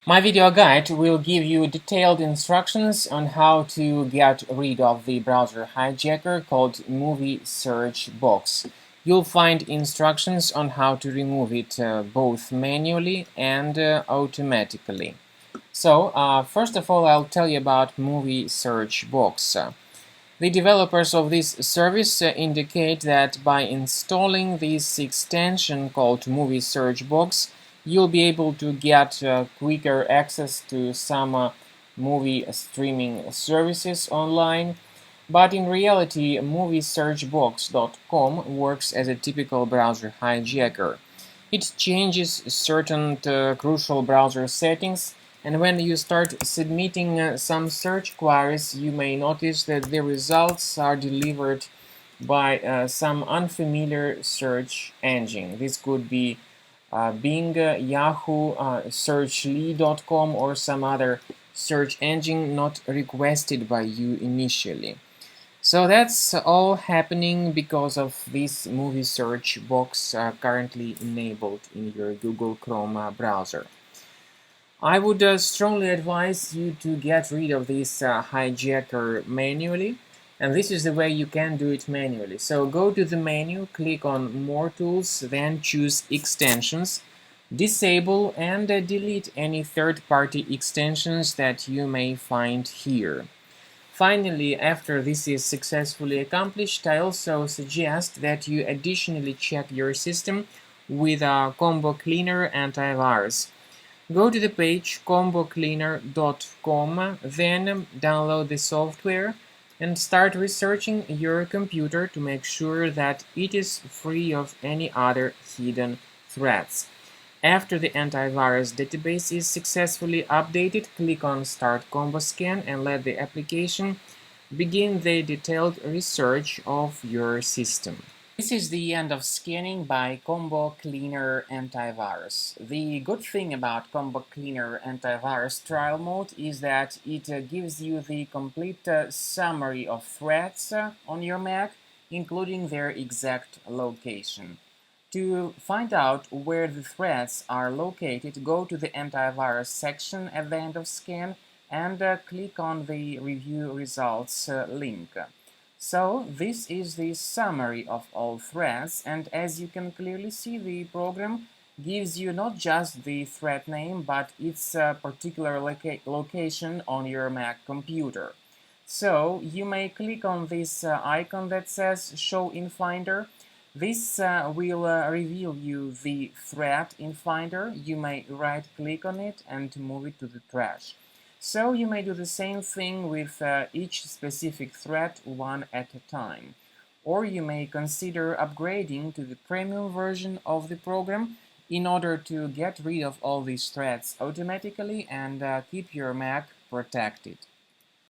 My video guide will give you detailed instructions on how to get rid of the browser hijacker called Movie Search Box. You'll find instructions on how to remove it both manually and automatically. First of all, I'll tell you about Movie Search Box. The developers of this service indicate that by installing this extension called Movie Search Box, you'll be able to get quicker access to some movie streaming services online. But in reality, MovieSearchBox.com works as a typical browser hijacker. It changes certain crucial browser settings, and when you start submitting some search queries, you may notice that the results are delivered by some unfamiliar search engine. This could be Bing, Yahoo, Searchly.com, or some other search engine not requested by you initially. So that's all happening because of this movie search box currently enabled in your Google Chrome browser. I would strongly advise you to get rid of this hijacker manually, and this is the way you can do it manually. So go to the menu, click on More Tools, then choose Extensions, disable and delete any third-party extensions that you may find here. Finally, after this is successfully accomplished, I also suggest that you additionally check your system with a Combo Cleaner antivirus. Go to the page combocleaner.com, then download the software and start researching your computer to make sure that it is free of any other hidden threats. After the antivirus database is successfully updated, click on Start Combo Scan and let the application begin the detailed research of your system. This is the end of scanning by Combo Cleaner Antivirus. The good thing about Combo Cleaner Antivirus trial mode is that it gives you the complete summary of threats on your Mac, including their exact location. To find out where the threats are located, go to the antivirus section at the end of scan and click on the review results link. So this is the summary of all threats, and as you can clearly see, the program gives you not just the threat name but its particular location on your Mac computer. So you may click on this icon that says Show in Finder. This will reveal you the threat in Finder. You may right-click on it and move it to the trash. So you may do the same thing with each specific threat one at a time. Or you may consider upgrading to the premium version of the program in order to get rid of all these threats automatically and keep your Mac protected.